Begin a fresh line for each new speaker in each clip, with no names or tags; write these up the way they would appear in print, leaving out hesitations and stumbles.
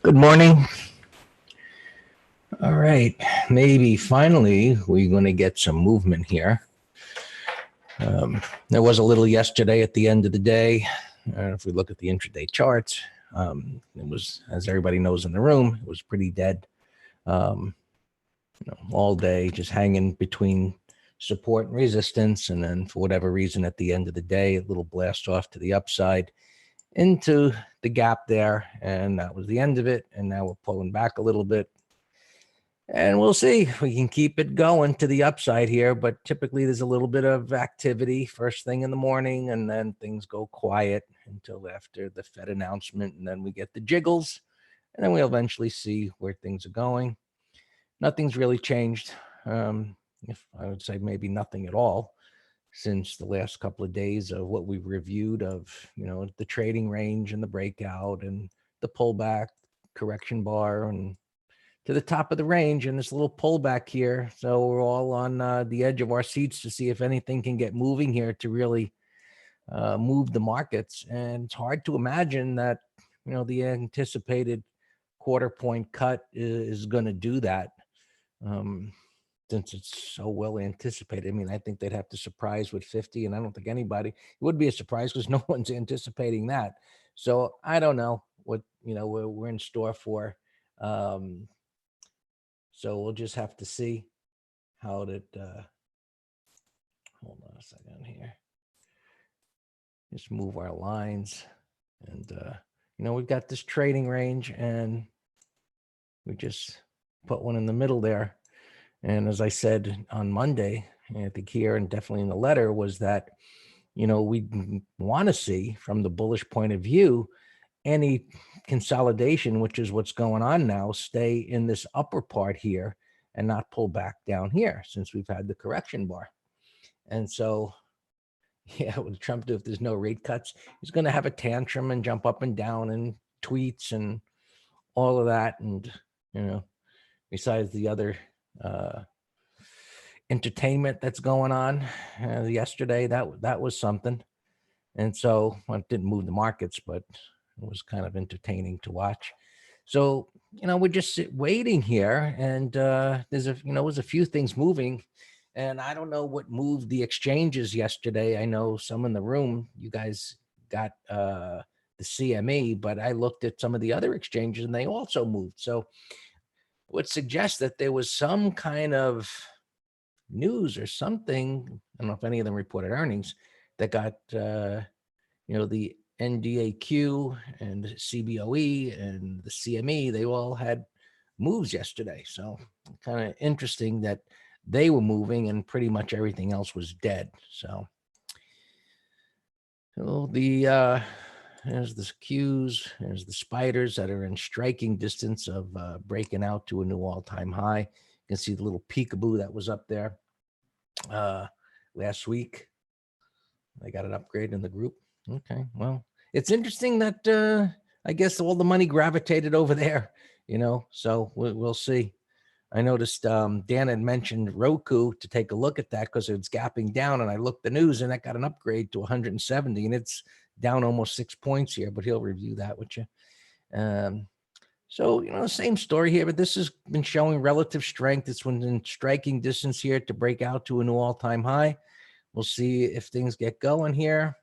Good morning. All right, maybe finally we're going to get some movement here. There was a little yesterday at the end of the day. If we look at the intraday charts, it was, as everybody knows in the room, it was pretty dead. All day, just hanging between support and resistance, and then for whatever reason, at the end of the day, a little blast off to the upside into the gap there, and that was the end of it. And now we're pulling back a little bit. And we'll see if we can keep it going to the upside here. But typically there's a little bit of activity first thing in the morning, and then things go quiet until after the Fed announcement. And then we get the jiggles, and then we'll eventually see where things are going. Nothing's really changed. If I would say maybe nothing at all since the last couple of days of what we've reviewed of, the trading range and the breakout and the pullback, correction bar, and to the top of the range and this little pullback here. So we're all on the edge of our seats to see if anything can get moving here to really move the markets. And it's hard to imagine that, the anticipated quarter point cut is going to do that. Since it's so well anticipated. I mean, I think they'd have to surprise with 50, and I don't think anybody, it would be a surprise because no one's anticipating that. So I don't know what, we're in store for. So we'll just have to see how it, hold on a second here. Just move our lines. And, we've got this trading range, and we just put one in the middle there. And as I said on Monday, I think here and definitely in the letter, was that, we want to see from the bullish point of view, any consolidation, which is what's going on now, stay in this upper part here and not pull back down here since we've had the correction bar. And so, yeah, what will Trump do if there's no rate cuts? He's going to have a tantrum and jump up and down and tweets and all of that. And, besides the other entertainment that's going on yesterday, that was something. And so, well, it didn't move the markets, but it was kind of entertaining to watch. So, we're just waiting here, and there's was a few things moving, and I don't know what moved the exchanges yesterday. I know some in the room, you guys got the CME, but I looked at some of the other exchanges and they also moved. So would suggest that there was some kind of news or something. I don't know if any of them reported earnings that got, the NDAQ and the CBOE and the CME, they all had moves yesterday. So kind of interesting that they were moving and pretty much everything else was dead. So the there's the Qs, there's the spiders that are in striking distance of breaking out to a new all-time high. You can see the little peekaboo that was up there last week. They got an upgrade in the group. Okay, well, it's interesting that I guess all the money gravitated over there, so we'll see. I noticed Dan had mentioned Roku to take a look at that because it's gapping down, and I looked the news and that got an upgrade to 170, and it's down almost 6 points here, but he'll review that with you. So, same story here, but this has been showing relative strength. It's within striking distance here to break out to a new all-time high. We'll see if things get going here.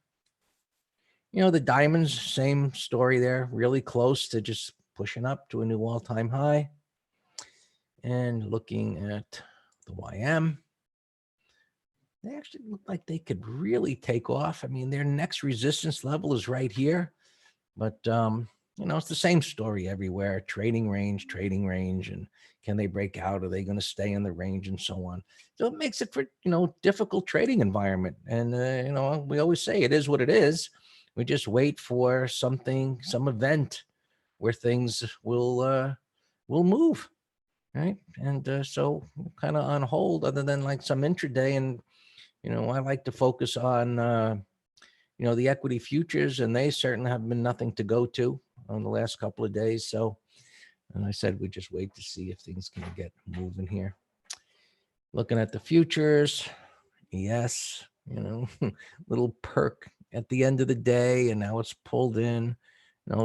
The diamonds, same story there, really close to just pushing up to a new all-time high. And looking at the YM, they actually look like they could really take off. I mean, their next resistance level is right here, but it's the same story everywhere. Trading range, and can they break out? Are they going to stay in the range and so on? So it makes it for, difficult trading environment. And, we always say it is what it is. We just wait for some event where things will move. Right. And so kind of on hold other than like some intraday. And, I like to focus on, the equity futures, and they certainly have been nothing to go to on the last couple of days. So, and I said, we just wait to see if things can get moving here. Looking at the futures. Yes. Little perk at the end of the day, and now it's pulled in.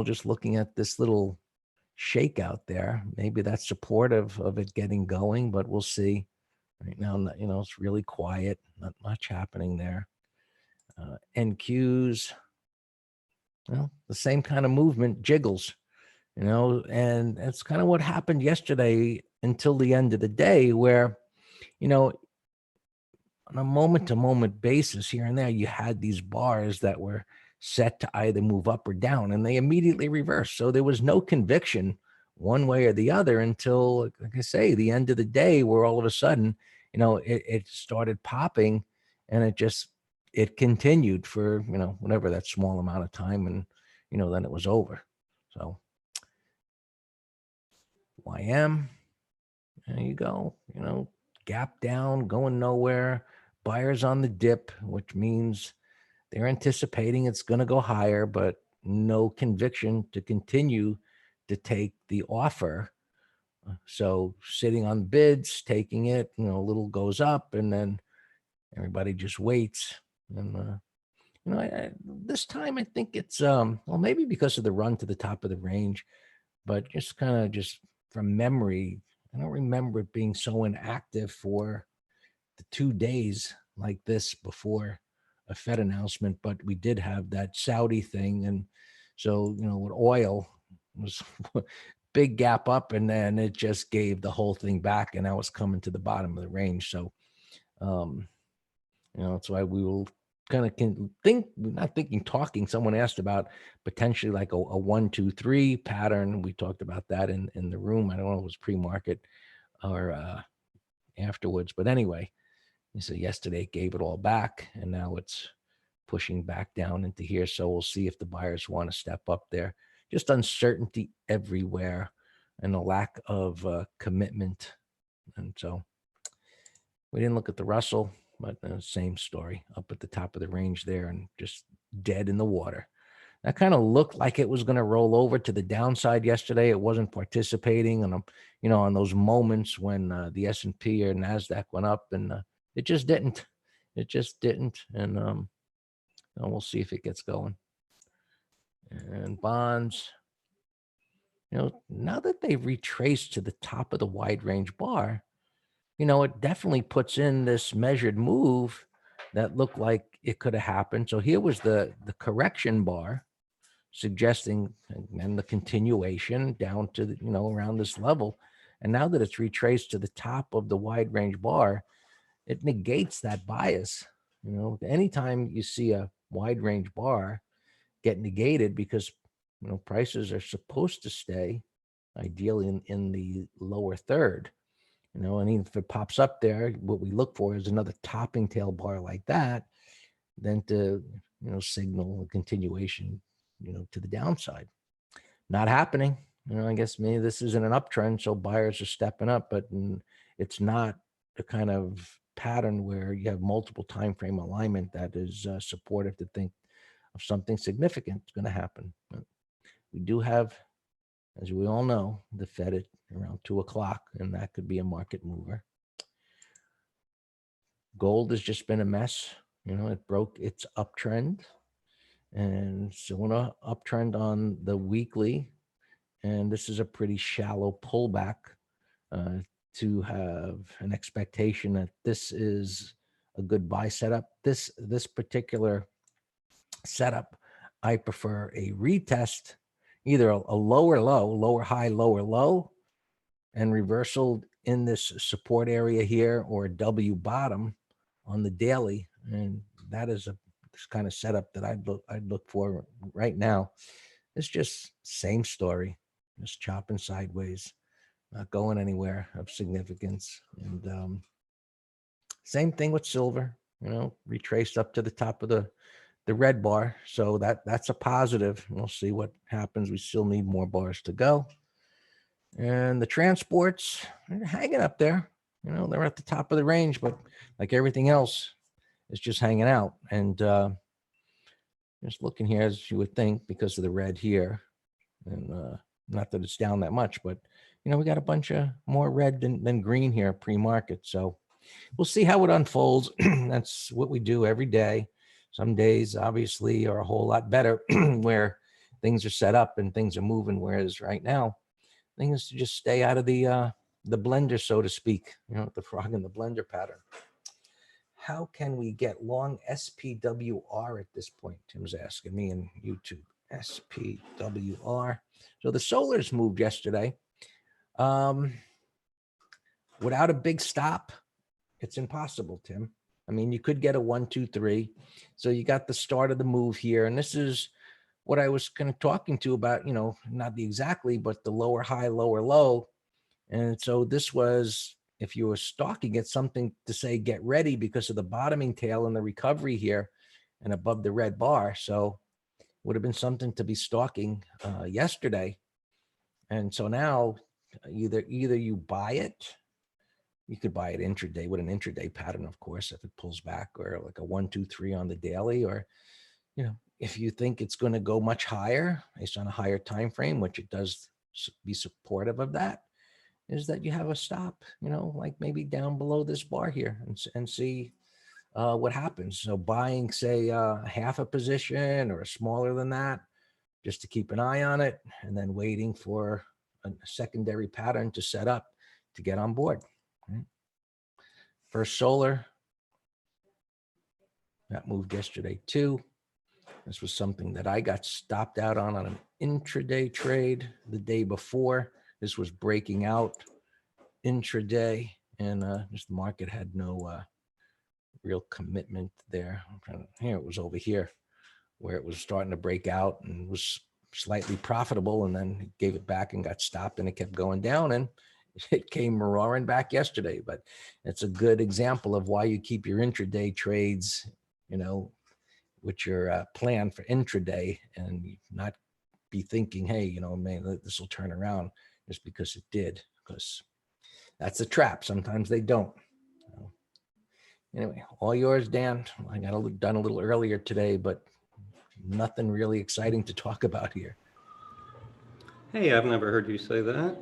Just looking at this little shakeout there. Maybe that's supportive of it getting going, but we'll see. Right now, you know, it's really quiet, not much happening there. NQs, well, the same kind of movement, jiggles, you know, and that's kind of what happened yesterday until the end of the day, where, you know, on a moment to moment basis here and there, you had these bars that were set to either move up or down, and they immediately reversed. So there was no conviction one way or the other until, like I say, the end of the day, where all of a sudden, you know, it started popping, and it continued for, you know, whatever that small amount of time, and, you know, then it was over. So YM, there you go, you know, gap down, going nowhere. Buyers on the dip, which means they're anticipating it's going to go higher, but no conviction to continue to take the offer. So sitting on bids, taking it, you know, a little goes up, and then everybody just waits. And you know, this time I think it's well, maybe because of the run to the top of the range, but just kind of just from memory, I don't remember it being so inactive for the 2 days like this before a Fed announcement. But we did have that Saudi thing, and so, you know, with oil was big gap up, and then it just gave the whole thing back, and now it's coming to the bottom of the range. So you know, that's why we will kind of not thinking, talking. Someone asked about potentially like a 1-2-3 pattern. We talked about that in the room. I don't know if it was pre-market or afterwards, but anyway, so yesterday it gave it all back, and now it's pushing back down into here. So we'll see if the buyers want to step up there. Just uncertainty everywhere, and a lack of commitment. And so we didn't look at the Russell, but same story, up at the top of the range there, and just dead in the water. That kind of looked like it was going to roll over to the downside yesterday. It wasn't participating, and you know, on those moments when the S&P or Nasdaq went up, and it just didn't. It just didn't, and we'll see if it gets going. And bonds, you know, now that they've retraced to the top of the wide range bar, you know, it definitely puts in this measured move that looked like it could have happened. So here was the correction bar, suggesting, and the continuation down to the, you know, around this level. And now that it's retraced to the top of the wide range bar, it negates that bias. You know, anytime you see a wide range bar get negated, because, you know, prices are supposed to stay ideally in the lower third, you know, and even if it pops up there, what we look for is another topping tail bar like that, then to, you know, signal a continuation, you know, to the downside. Not happening. You know, I guess maybe this isn't an uptrend, so buyers are stepping up, but it's not the kind of pattern where you have multiple time frame alignment that is supportive to think of something significant going to happen. But we do have, as we all know, the Fed at around 2 o'clock, and that could be a market mover. Gold has just been a mess. You know, it broke its uptrend, and so an uptrend on the weekly, and this is a pretty shallow pullback to have an expectation that this is a good buy setup. This particular setup, I prefer a retest, either a lower low, lower high, lower low, and reversal in this support area here, or a W bottom on the daily. And that is this kind of setup that I'd look for right now. It's just same story, just chopping sideways, not going anywhere of significance. And same thing with silver, you know, retraced up to the top of the red bar. So that's a positive. We'll see what happens. We still need more bars to go. And the transports are hanging up there. You know, they're at the top of the range, but like everything else, it's just hanging out. And just looking here, as you would think, because of the red here, and not that it's down that much, but, you know, we got a bunch of more red than green here pre-market. So we'll see how it unfolds. That's what we do every day. Some days, obviously, are a whole lot better where things are set up and things are moving, whereas right now, thing is to just stay out of the blender, so to speak, the frog in the blender pattern. How can we get long SPWR at this point? Tim's asking me in YouTube. SPWR. So the solars moved yesterday. Without a big stop, it's impossible, Tim. I mean, you could get a 1, 2, 3. So you got the start of the move here. And this is what I was kind of talking to about, not the exactly, but the lower high, lower low. And so this was, if you were stalking it, something to say, get ready because of the bottoming tail and the recovery here and above the red bar. So would have been something to be stalking yesterday. And so now either you buy it, you could buy it intraday with an intraday pattern, of course, if it pulls back, or like a 1, 2, 3 on the daily, or, if you think it's going to go much higher based on a higher time frame, which it does be supportive of that, is that you have a stop, like maybe down below this bar here and see what happens. So buying, say, half a position or smaller than that, just to keep an eye on it, and then waiting for a secondary pattern to set up to get on board. Right? First solar, that moved yesterday too. This was something that I got stopped out on an intraday trade the day before. This was breaking out intraday, and just the market had no real commitment there. Here it was over here where it was starting to break out and was slightly profitable, and then gave it back and got stopped, and it kept going down, and it came roaring back yesterday. But it's a good example of why you keep your intraday trades, with your plan for intraday, and not be thinking, hey, man, this will turn around just because it did, because that's a trap. Sometimes they don't. Anyway, all yours, Dan. I got done a little earlier today, but nothing really exciting to talk about here.
Hey, I've never heard you say that.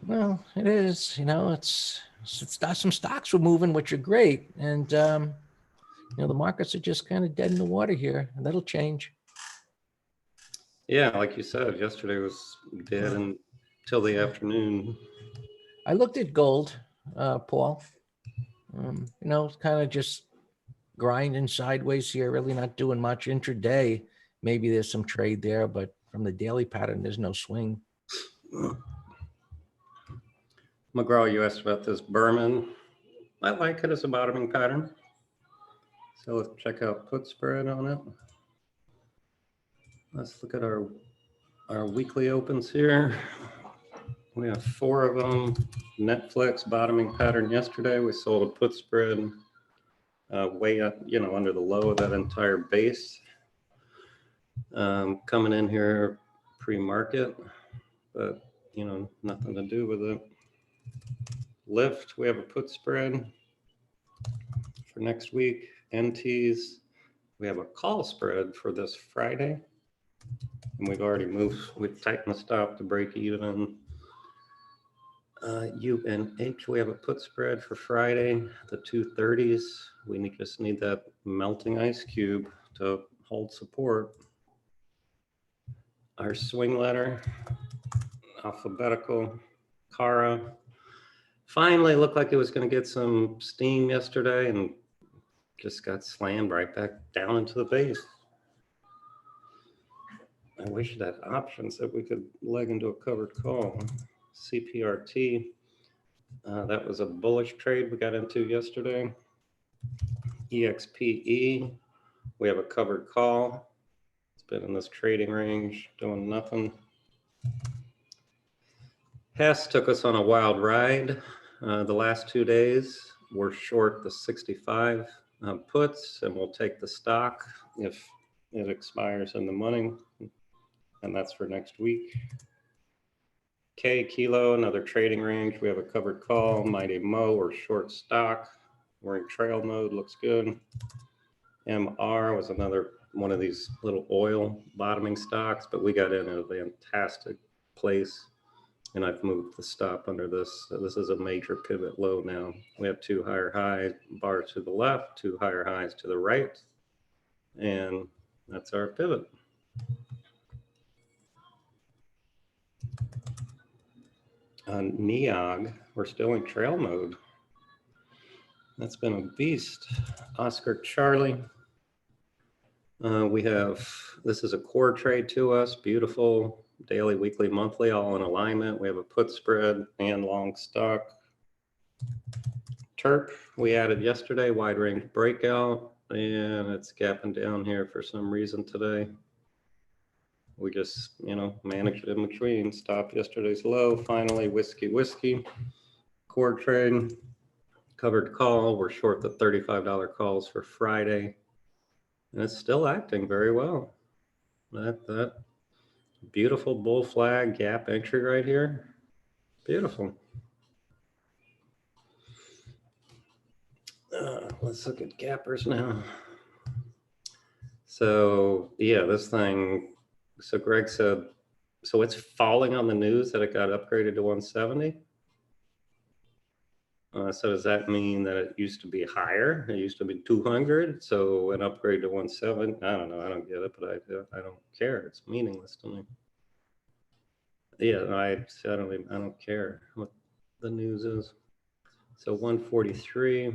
Well, it is, it's some stocks were moving, which are great. And, the markets are just kind of dead in the water here, and that'll change.
Yeah, like you said, yesterday was dead until the afternoon.
I looked at gold, Paul. It's kind of just grinding sideways here, really not doing much. Intraday, maybe there's some trade there, but from the daily pattern, there's no swing.
McGraw, you asked about this Berman. I like it as a bottoming pattern. So let's check out put spread on it. Let's look at our weekly opens here. We have 4 of them. Netflix bottoming pattern yesterday. We sold a put spread way up, under the low of that entire base. Coming in here pre-market, but nothing to do with it. Lift, we have a put spread for next week. NTs, we have a call spread for this Friday, and we've already moved. We've tightened the stop to break even. UNH, we have a put spread for Friday, the 230s. We just need that melting ice cube to hold support. Our swing letter, alphabetical, Cara, finally looked like it was going to get some steam yesterday and just got slammed right back down into the base. I wish it had options that we could leg into a covered call. CPRT, that was a bullish trade we got into yesterday. EXPE, we have a covered call. It's been in this trading range, doing nothing. Hess took us on a wild ride. The last 2 days, we're short the 65 puts, and we'll take the stock if it expires in the money, and that's for next week. Kilo, another trading range. We have a covered call. Mighty Mo, we're short stock. We're in trail mode, looks good. MR was another one of these little oil bottoming stocks, but we got in at a fantastic place, and I've moved the stop under this. So this is a major pivot low now. We have 2 higher high bars to the left, 2 higher highs to the right, and that's our pivot. NEOG, we're still in trail mode. That's been a beast. Oscar Charlie. We have, this is a core trade to us, beautiful, daily, weekly, monthly, all in alignment. We have a put spread and long stock. Terp, we added yesterday, wide range breakout, and it's gapping down here for some reason today. We just, managed in between, stopped yesterday's low, finally, whiskey, core trade, covered call. We're short the $35 calls for Friday, and it's still acting very well. That beautiful bull flag gap entry right here, beautiful. Let's look at gappers now. So yeah, this thing, so Greg said, so it's falling on the news that it got upgraded to 170. So does that mean that it used to be higher? It used to be 200. So an upgrade to 170. I don't know. I don't get it, but I don't care. It's meaningless to me. Yeah, I don't care what the news is. So 143.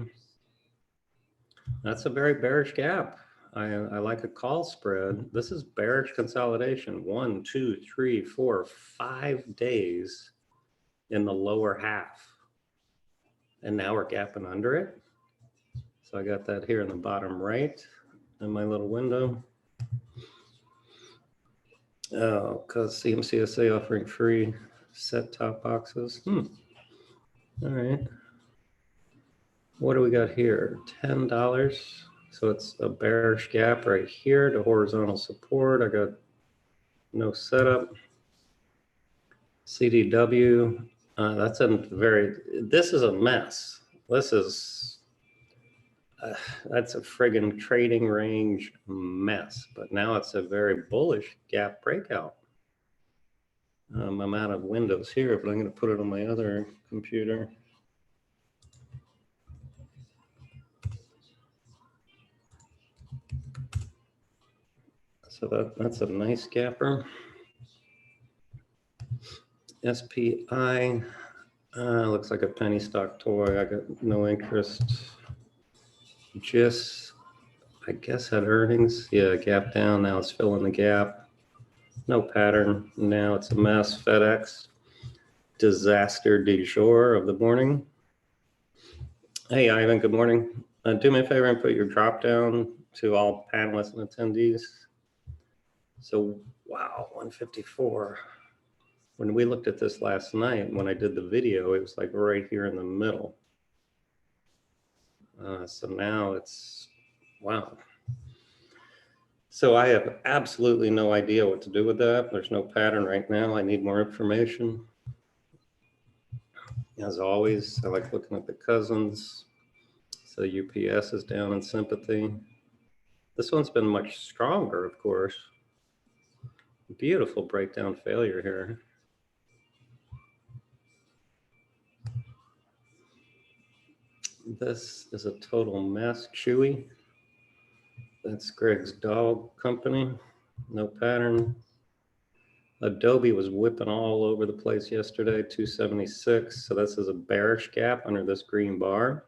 That's a very bearish gap. I like a call spread. This is bearish consolidation. 1, 2, 3, 4, 5 days in the lower half. And now we're gapping under it. So I got that here in the bottom right in my little window. Oh, because CMCSA offering free set-top boxes. All right. What do we got here? $10. So it's a bearish gap right here to horizontal support. I got no setup. CDW. That's this is a mess. This is, that's a friggin' trading range mess. But now it's a very bullish gap breakout. I'm out of windows here, but I'm going to put it on my other computer. So that's a nice gapper. SPI looks like a penny stock toy. I got no interest. Just, I guess, had earnings. Yeah, gap down. Now it's filling the gap. No pattern. Now it's a mess. FedEx. Disaster du jour of the morning. Hey, Ivan, good morning. Do me a favor and put your drop down to all panelists and attendees. So, wow, 154. When we looked at this last night, when I did the video, it was like right here in the middle. So now it's, wow. So I have absolutely no idea what to do with that. There's no pattern right now. I need more information. As always, I like looking at the cousins. So UPS is down in sympathy. This one's been much stronger, of course. Beautiful breakdown failure here. This is a total mess. Chewy. That's Greg's dog company. No pattern. Adobe was whipping all over the place yesterday, 276. So this is a bearish gap under this green bar.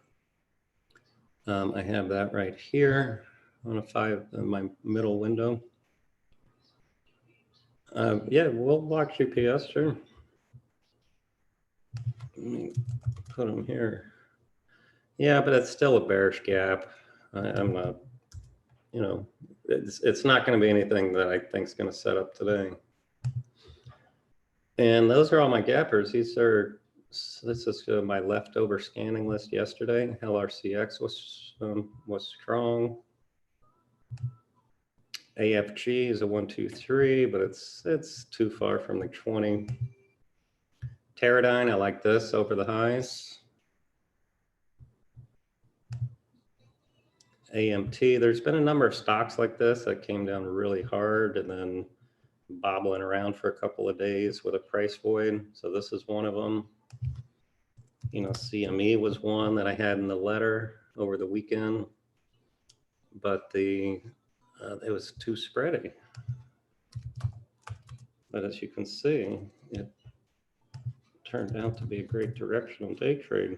I have that right here on a 5 in my middle window. Yeah, we'll watch UPS, sure. Let me put them here. Yeah, but it's still a bearish gap. I'm not, it's not going to be anything that I think is going to set up today. And those are all my gappers. This is my leftover scanning list yesterday. LRCX was strong. AFG is a 1, 2, 3, but it's too far from the 20. Teradyne, I like this over the highs. AMT, there's been a number of stocks like this that came down really hard and then bobbling around for a couple of days with a price void. So this is one of them. CME was one that I had in the letter over the weekend, but it was too spready. But as you can see, it turned out to be a great directional day trade.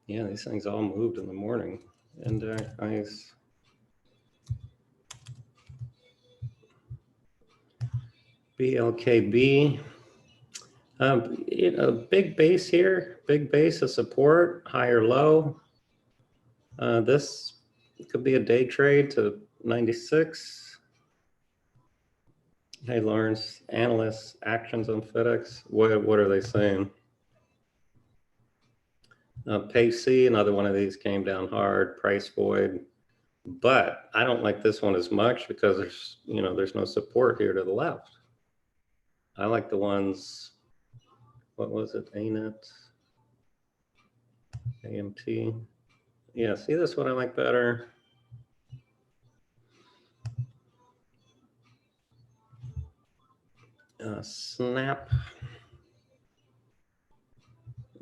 Yeah, these things all moved in the morning. And nice. BLKB. Big base here, big base of support, higher low. This could be a day trade to 96. Hey, Lawrence, analysts, actions on FedEx. What are they saying? PayC, another one of these came down hard, price void. But I don't like this one as much because there's no support here to the left. I like the ones, what was it, ANET, AMT. Yeah, see this one I like better. Snap.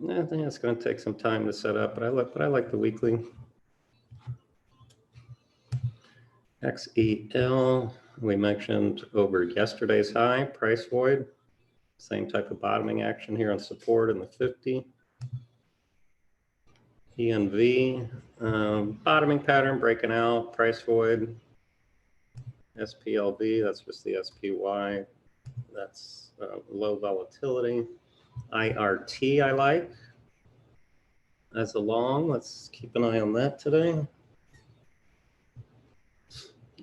I think it's going to take some time to set up, but I like the weekly. XEL, we mentioned over yesterday's high, price void. Same type of bottoming action here on support in the 50. ENV, bottoming pattern breaking out, price void. SPLV, that's just the SPY. That's low volatility. IRT I like as a long. Let's keep an eye on that today.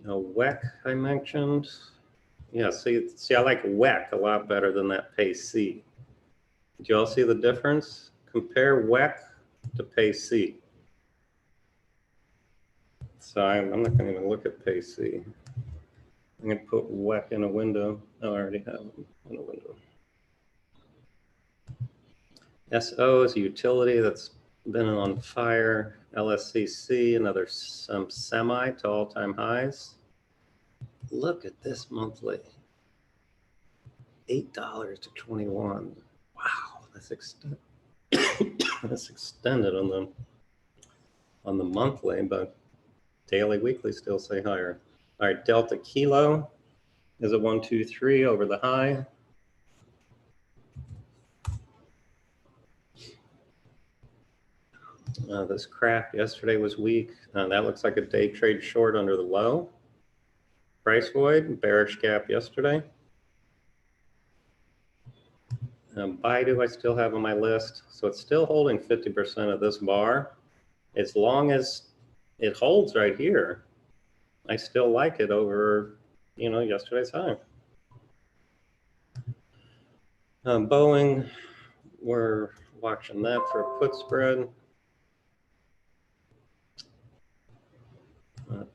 WEC I mentioned. Yeah, see, I like WEC a lot better than that PayC. Did you all see the difference? Compare WEC to PayC. So I'm not going to even look at PayC. I'm going to put WEC in a window. Oh, I already have them in a window. SO is a utility that's been on fire. LSCC, another semi to all-time highs. Look at this monthly. $8 to 21. Wow, that's extended. That's extended on the monthly, but daily, weekly still say higher. All right, Delta Kilo is a 1, 2, 3 over the high. This craft yesterday was weak. That looks like a day trade short under the low. Price void, bearish gap yesterday. Baidu I still have on my list. So it's still holding 50% of this bar. As long as it holds right here, I still like it over, yesterday's high. Boeing, we're watching that for a put spread.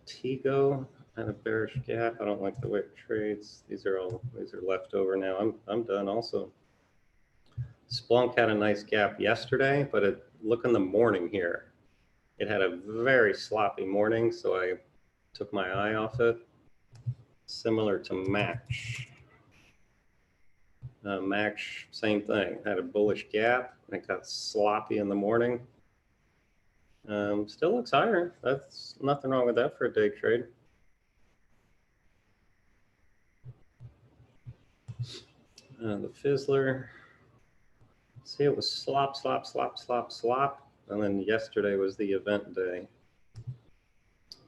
Tigo had a bearish gap. I don't like the way it trades. These are left over now. I'm done also. Splunk had a nice gap yesterday, but look in the morning here. It had a very sloppy morning, so I took my eye off it. Similar to Match. Match, same thing. Had a bullish gap. It got sloppy in the morning. Still looks higher. That's nothing wrong with that for a day trade. The Fizzler. See, it was slop, slop, slop, slop, slop. And then yesterday was the event day.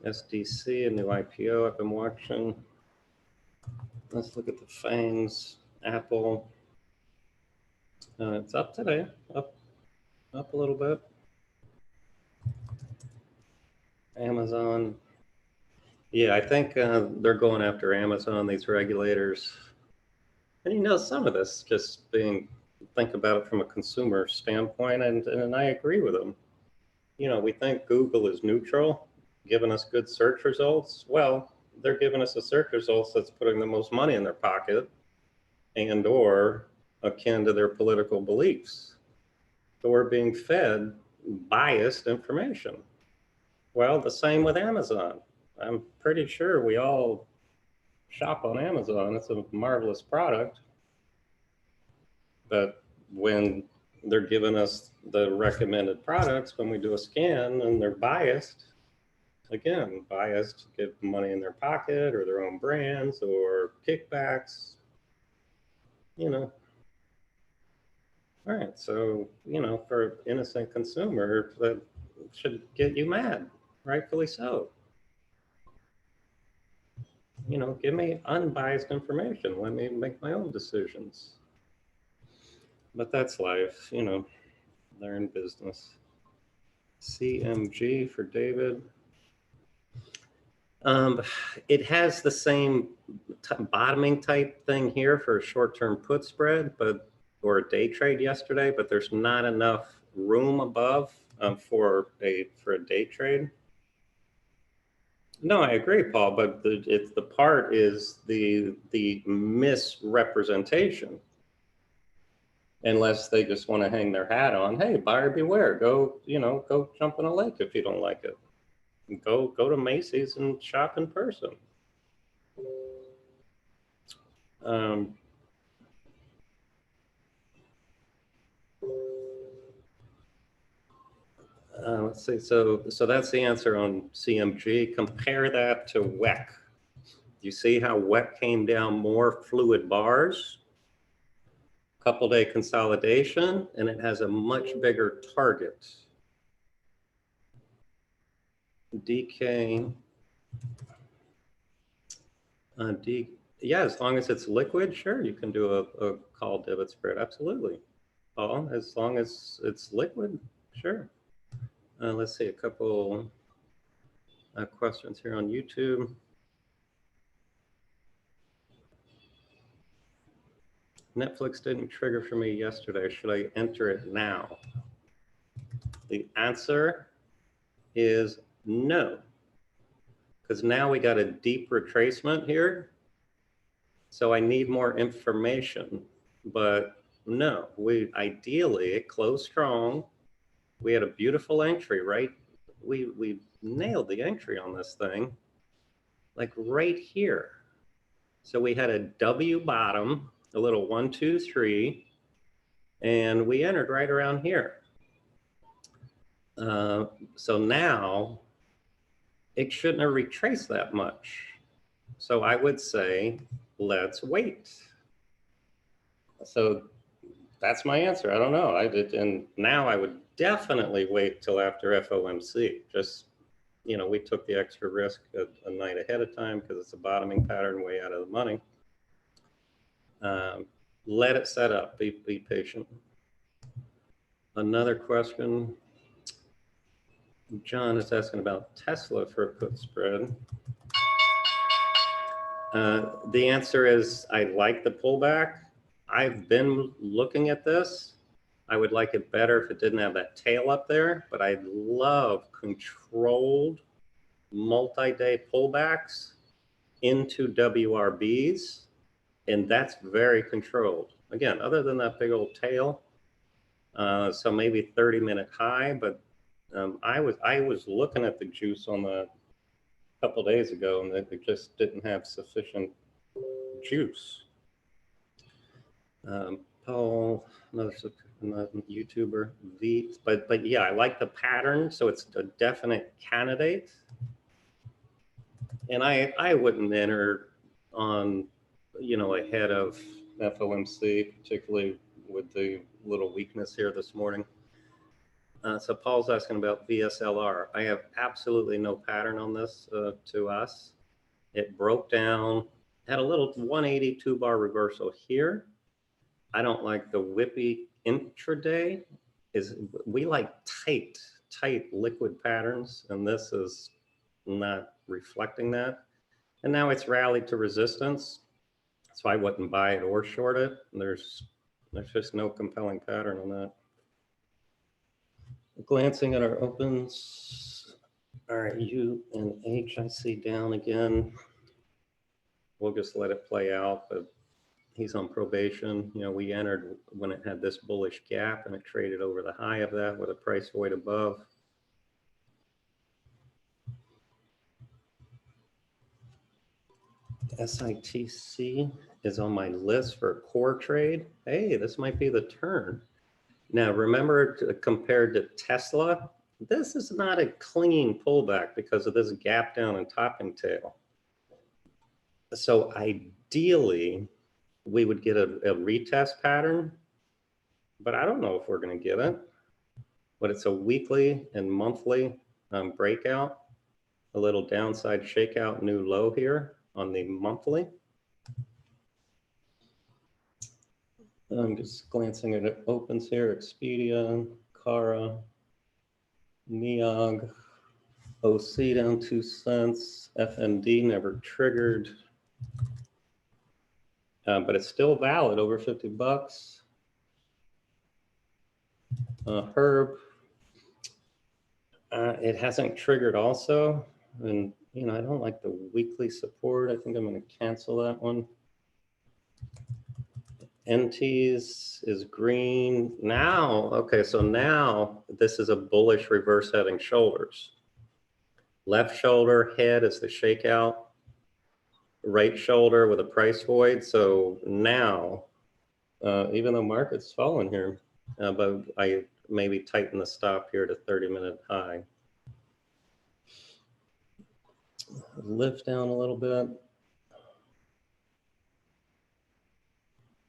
SDC, a new IPO I've been watching. Let's look at the FANGs. Apple. It's up today. Up a little bit. Amazon. Yeah, I think they're going after Amazon, these regulators. And some of this just think about it from a consumer standpoint, and I agree with them. We think Google is neutral, giving us good search results. Well, they're giving us a search results that's putting the most money in their pocket and or akin to their political beliefs. So we're being fed biased information. Well, the same with Amazon. I'm pretty sure we all shop on Amazon. It's a marvelous product. But when they're giving us the recommended products, when we do a scan and they're biased, again, biased to get money in their pocket or their own brands or kickbacks, All right, so, you know, for an innocent consumer, that should get you mad, rightfully so. You know, give me unbiased information. Let me make my own decisions. But that's life, you know, they're in business. CMG for David. It has the same bottoming type thing here for a short-term put spread, but or a day trade yesterday, but there's not enough room above for a day trade. No, I agree, Paul, but the part is the misrepresentation. Unless they just want to hang their hat on, hey, buyer beware, go, you know, go jump in a lake if you don't like it. Go to Macy's and shop in person. Let's see. So that's the answer on CMG. Compare that to WEC. You see how WEC came down more fluid bars, couple day consolidation, and it has a much bigger target. DK. Yeah, as long as it's liquid, sure, you can do a call debit spread. Absolutely. Paul, as long as it's liquid, sure. Let's see a couple questions here on YouTube. Netflix didn't trigger for me yesterday. Should I enter it now? The answer is no, because now we got a deep retracement here. So I need more information, but no, ideally it closed strong. We had a beautiful entry, right? We nailed the entry on this thing, like right here. So we had a W bottom, a little 1, 2, 3, and we entered right around here. So now it shouldn't have retraced that much. So I would say, let's wait. So that's my answer. I don't know. And now I would definitely wait till after FOMC. Just, you know, we took the extra risk a night ahead of time because it's a bottoming pattern way out of the money. Let it set up. Be patient. Another question. John is asking about Tesla for a put spread. The answer is I like the pullback. I've been looking at this. I would like it better if it didn't have that tail up there, but I love controlled multi-day pullbacks into WRBs, and that's very controlled. Again, other than that big old tail, so maybe 30-minute high, but I was looking at the juice on the couple days ago, and it just didn't have sufficient juice. Paul, another YouTuber, but yeah, I like the pattern, so it's a definite candidate. And I wouldn't enter on, you know, ahead of FOMC, particularly with the little weakness here this morning. So Paul's asking about VSLR. I have absolutely no pattern on this to us. It broke down, had a little 182 bar reversal here. I don't like the whippy intraday. We like tight liquid patterns, and this is not reflecting that. And now it's rallied to resistance, so I wouldn't buy it or short it. There's just no compelling pattern on that. Glancing at our opens, all right, U and H I see down again. We'll just let it play out, but he's on probation. You know, we entered when it had this bullish gap and it traded over the high of that with a price void above. SITC is on my list for a core trade. Hey, this might be the turn. Now, remember, compared to Tesla, this is not a clean pullback because of this gap down and topping tail. So ideally, we would get a retest pattern, but I don't know if we're going to get it. But it's a weekly and monthly breakout, a little downside shakeout, new low here on the monthly. I'm just glancing at it opens here, Expedia, Cara, NEOG, OC down 2 cents, FMD never triggered, but it's still valid over 50 bucks. Herb, it hasn't triggered also, and you know I don't like the weekly support. I think I'm going to cancel that one. NTs is green now. Okay, so now this is a bullish reverse heading shoulders. Left shoulder head is the shakeout. Right shoulder with a price void. So now, even though market's falling here, but I maybe tighten the stop here to 30-minute high. Lift down a little bit.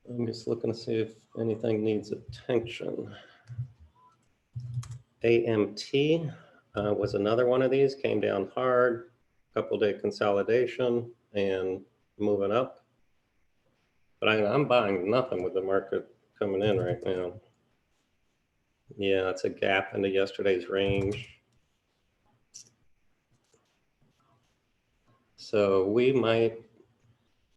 I'm just looking to see if anything needs attention. AMT was another one of these, came down hard, couple-day consolidation and moving up. But I'm buying nothing with the market coming in right now. Yeah, it's a gap into yesterday's range. So we might